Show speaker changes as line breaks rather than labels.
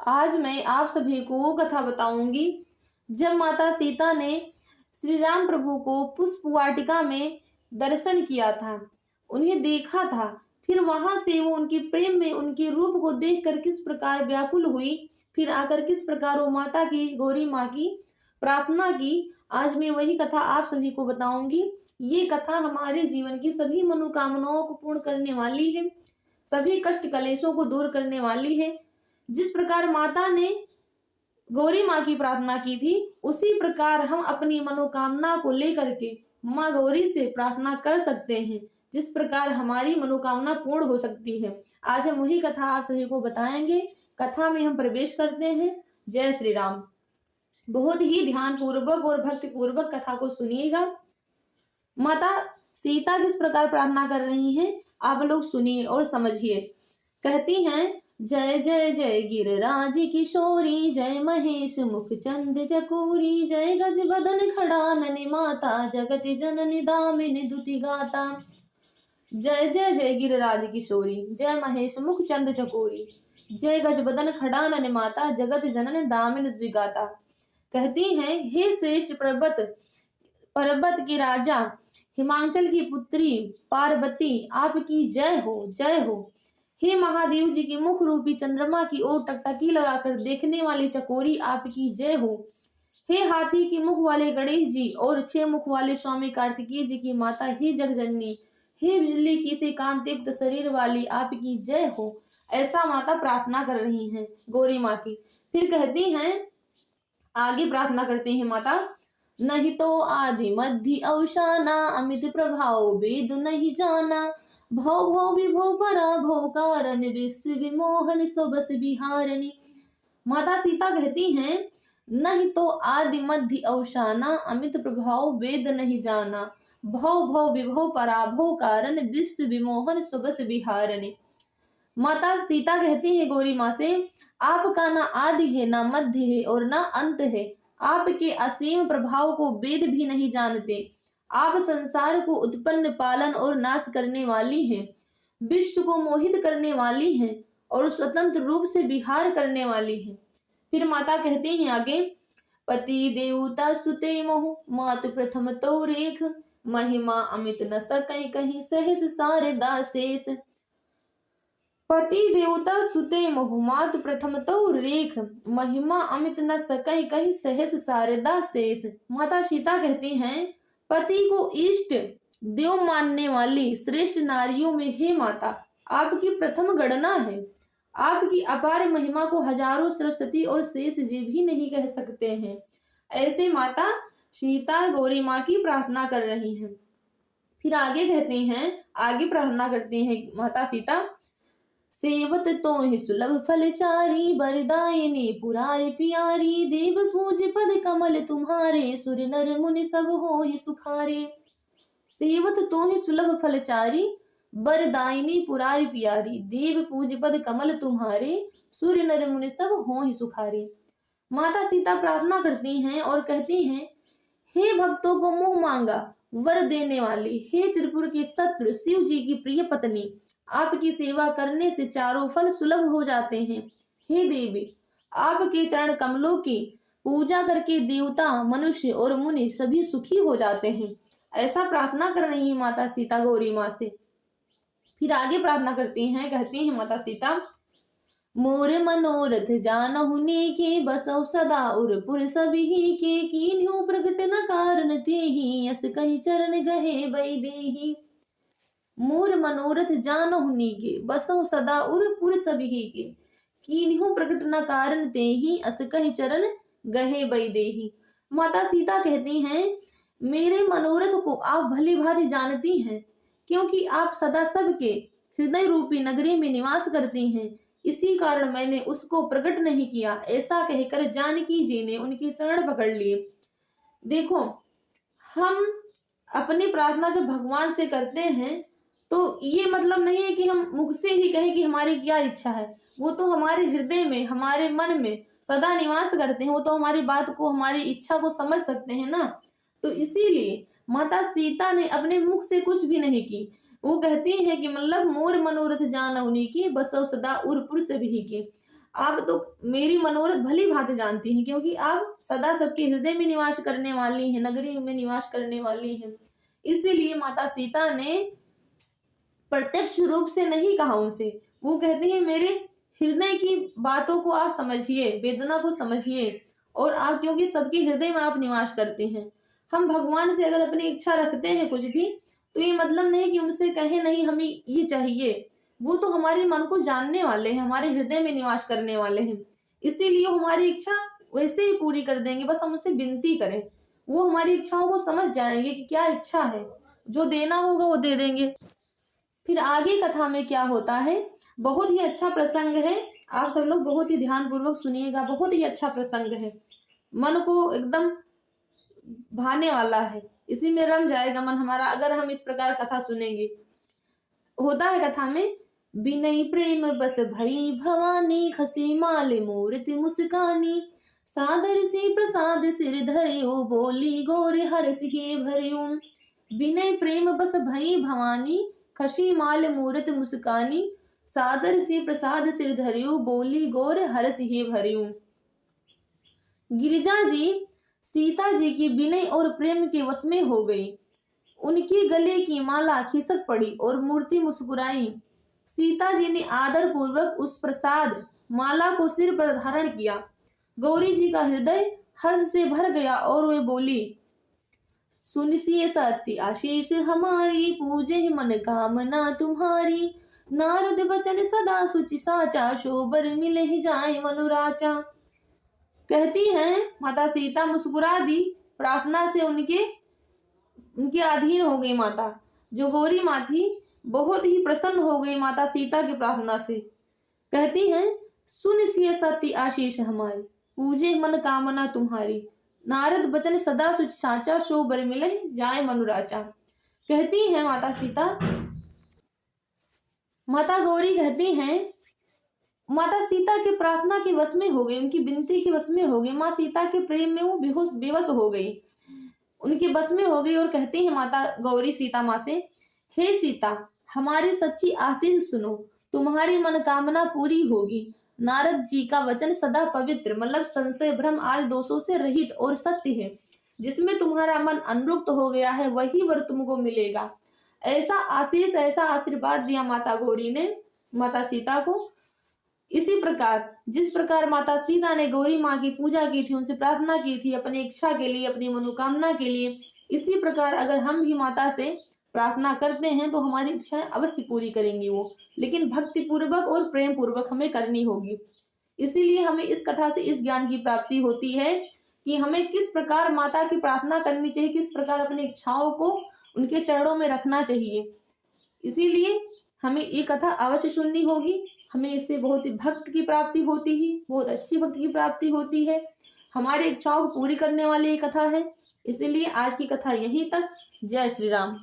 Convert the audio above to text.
आज मैं आप सभी को वो कथा बताऊंगी जब माता सीता ने श्री राम प्रभु को पुष्प वाटिका में दर्शन किया था, उन्हें देखा था। फिर वहां से वो उनके प्रेम में उनके रूप को देखकर किस प्रकार व्याकुल हुई, फिर आकर किस प्रकार वो माता की, गौरी माँ की प्रार्थना की। आज मैं वही कथा आप सभी को बताऊंगी। ये कथा हमारे जीवन की सभी मनोकामनाओं को पूर्ण करने वाली है, सभी कष्ट कलेशों को दूर करने वाली है। जिस प्रकार माता ने गौरी माँ की प्रार्थना की थी, उसी प्रकार हम अपनी मनोकामना को लेकर के माँ गौरी से प्रार्थना कर सकते हैं, जिस प्रकार हमारी मनोकामना पूर्ण हो सकती है। आज हम वही कथा आप सभी को बताएंगे। कथा में हम प्रवेश करते हैं। जय श्री राम। बहुत ही ध्यान पूर्वक और भक्ति पूर्वक कथा को सुनिएगा। माता सीता किस प्रकार प्रार्थना कर रही हैं, आप लोग सुनिए और समझिए। कहती हैं, जय जय जय गिरिराज किशोरी, जय महेश मुख चंद चकोरी, जय गज बदन खड़ानन माता, जगत जननी दामिनी दुति गाता। जय जय जय गिरिराज किशोरी, जय महेश मुख चंद चकोरी, जय गज बदन खड़ानन माता, जगत जननी दामिनी दुति गाता। कहती हैं, हे श्रेष्ठ पर्वत के राजा, हिमाचल की पुत्री पार्वती, आपकी जय हो, जय हो। हे महादेव जी के मुख रूपी चंद्रमा की ओर टकटकी लगाकर देखने वाली चकोरी, आपकी जय हो। हे हाथी के मुख वाले गणेश जी और 6 मुख वाले स्वामी कार्तिकेय जी की माता, हे जगजननी, हे बिजली की से कांतियुक्त शरीर वाली, आपकी जय हो। ऐसा माता प्रार्थना कर रही हैं गौरी माँ की। फिर कहती हैं, आगे प्रार्थना करती हैं माता, नहीं तो आदि मध्य अवसाना, अमित प्रभाव वेद नहीं जाना, भव भव विभव परा भव कारण, विश्व विमोहन स्वबस बिहारणी। माता सीता कहती हैं, नहीं तो आदि मध्य अवसाना, अमित प्रभाव वेद नहीं जाना, भव भव विभव पराभव कारण, विश्व विमोहन स्वबस बिहारणी। माता सीता कहती है गौरी माँ से, आपका ना आदि है, ना मध्य है और ना अंत है। आपके असीम प्रभाव को वेद भी नहीं जानते। आप संसार को उत्पन्न, पालन और नाश करने वाली हैं, विश्व को मोहित करने वाली हैं और स्वतंत्र रूप से विहार करने वाली हैं। फिर माता कहती हैं आगे, पति देवता सुते मोह, मातु प्रथम तो रेख, महिमा अमित न सकै कहीं, सहस सारे दासेस। पति देवता सुते मोह, मातु प्रथम तो रेख, महिमा अमित न सकै कहीं, सहस शारदा शेष। माता सीता कहती हैं, पति को इष्ट देव मानने वाली श्रेष्ठ नारियों में हे माता, आपकी प्रथम गणना है। आपकी अपार महिमा को हजारों सरस्वती और शेष जी भी नहीं कह सकते हैं। ऐसे माता सीता गौरी माँ की प्रार्थना कर रही हैं। फिर आगे कहती हैं, आगे प्रार्थना करती हैं माता सीता, सेवत तो ही सुलभ फलचारी, बरदायिनी पुरारी प्यारी, देव पूज पद कमल तुम्हारे, सुर नर मुनि सब हो ही सुखारे। सेवत तो ही सुलभ फलचारी, बरदायिनी पुरारी प्यारी, देव पूज पद कमल तुम्हारे, सुर नर मुनि सब हो ही सुखारे। माता सीता प्रार्थना करती हैं और कहती हैं, हे भक्तों को मुंह मांगा वर देने वाली, हे त्रिपुर के शत्रु शिव जी की प्रिय पत्नी, आपकी सेवा करने से चारों फल सुलभ हो जाते हैं। हे देवी, आपके चरण कमलों की पूजा करके देवता, मनुष्य और मुनि सभी सुखी हो जाते हैं। ऐसा प्रार्थना कर रही है माता सीता गौरी माँ से। फिर आगे प्रार्थना करती हैं, कहती हैं माता सीता, मोर मनोरथ जानहु नेके, बसौ सदा उरपुर सभी के, कीन्हु प्रगट न कारण तेहि, यस कहि चरण गहे वैदेही। मोर मनोरथ जानहु नीके, बसौ सदा उरपुर सभी के, कीन्हु प्रगट न कारण तेहि, अस कहि चरण गहे वैदेही। माता सीता कहती हैं, मेरे मनोरथ को आप भली भांति जानती हैं, क्योंकि आप सदा सबके हृदय रूपी नगरी में निवास करती हैं। इसी कारण मैंने उसको प्रकट नहीं किया। ऐसा कहकर जानकी जी ने उनके चरण पकड़ लिए। देखो, हम अपनी प्रार्थना जब भगवान से करते हैं तो ये मतलब नहीं है कि हम मुख से ही कहें कि हमारी क्या इच्छा है। वो तो हमारे हृदय में, हमारे मन में सदा निवास करते हैं। वो तो हमारी बात को, हमारी इच्छा को समझ सकते हैं ना। तो इसीलिए माता सीता ने अपने मुख से कुछ भी नहीं की। वो कहती है कि मतलब मोर मनोरथ जानउनी की, बसव सदा उरपुर से भी की। आप तो मेरी मनोरथ भली भांति जानती हैं, क्योंकि आप सदा सबके हृदय में निवास करने वाली हैं, नगरी में निवास करने वाली हैं। इसीलिए माता सीता ने प्रत्यक्ष रूप से नहीं कहा उनसे, वो कहते हैं मेरे हृदय की बातों को आप समझिए, वेदना को समझिए, और आप क्योंकि सबके हृदय में आप निवास करते हैं। हम भगवान से अगर अपनी इच्छा रखते हैं कुछ भी, तो ये मतलब नहीं कि उनसे कहें नहीं हमें ये चाहिए। वो तो हमारे मन को जानने वाले हैं, हमारे हृदय में निवास करने वाले हैं, इसीलिए हमारी इच्छा वैसे ही पूरी कर देंगे। बस हम उनसे विनती करें, वो हमारी इच्छाओं को समझ जाएंगे कि क्या इच्छा है, जो देना होगा वो दे देंगे। फिर आगे कथा में क्या होता है, बहुत ही अच्छा प्रसंग है, आप सब लोग बहुत ही ध्यान पूर्वक सुनिएगा। बहुत ही अच्छा प्रसंग है, मन को एकदम भाने वाला है, इसी में रम जाएगा मन हमारा अगर हम इस प्रकार कथा सुनेंगे। होता है कथा में, बिनय प्रेम बस भई भवानी, खसी माल मूर्ति मुस्कानी, सादर सी प्रसाद सिर धरियो, बोली गोरे हरस हे भरियो। बिनय प्रेम बस भई भवानी, खसी माल मूर्ति मुस्कानी, सादर सी प्रसाद सिर धरियो, बोली गोर हरस हे भरियो। गिरिजा जी सीता जी की विनय और प्रेम के वश में हो गई। उनकी गले की माला खिसक पड़ी और मूर्ति मुस्कुराई। सीता जी ने आदर पूर्वक उस प्रसाद माला को सिर पर धारण किया। गौरी जी का हृदय हर्ष से भर गया और वे बोली, सुनिए सत्य आशीष हमारी, पूजे मन कामना तुम्हारी, नारद बचन सदा सुचि साचा, शोबर मिले ही जाए मनुराचा। कहती हैं माता सीता मुस्कुरा दी, प्रार्थना से उनके अधीन हो गई माता। जो गौरी माँ थी बहुत ही प्रसन्न हो गई माता सीता की प्रार्थना से। कहती हैं, सुन सिय सत्य आशीष हमारी, पूजे मन कामना तुम्हारी, नारद बचन सदा सुच साचा, शोबर मिले जाए मनुराचा। कहती हैं माता सीता, माता गौरी कहती हैं, माता सीता के प्रार्थना के वश में हो गई, उनकी विनती के वश में हो गई। माँ सीता के प्रेम में वो बेवश हो गई, उनके बस में हो गई। और कहती है माता गौरी सीता माँ से, हे सीता हमारी सच्ची आशीष सुनो, तुम्हारी मनोकामना पूरी होगी। नारद जी का वचन सदा पवित्र, मतलब संशय भ्रम आदि दोषों से रहित और सत्य है। जिसमें तुम्हारा मन अनुरुक्त हो गया है वही वर तुमको मिलेगा। ऐसा आशीष, ऐसा आशीर्वाद दिया माता गौरी ने माता सीता को। इसी प्रकार जिस प्रकार माता सीता ने गौरी माँ की पूजा की थी, उनसे प्रार्थना की थी अपनी इच्छा के लिए, अपनी मनोकामना के लिए, इसी प्रकार अगर हम भी माता से प्रार्थना करते हैं तो हमारी इच्छाएं अवश्य पूरी करेंगी वो, लेकिन भक्ति पूर्वक और प्रेम पूर्वक हमें करनी होगी। इसीलिए हमें इस कथा से इस ज्ञान की प्राप्ति होती है कि हमें किस प्रकार माता की प्रार्थना करनी चाहिए, किस प्रकार अपनी इच्छाओं को उनके चरणों में रखना चाहिए। इसीलिए हमें ये कथा अवश्य सुननी होगी। हमें इससे बहुत ही भक्त की प्राप्ति होती है, बहुत अच्छी भक्त की प्राप्ति होती है। हमारी इच्छाओं को पूरी करने वाली ये कथा है। इसीलिए आज की कथा यहीं तक। जय श्री राम।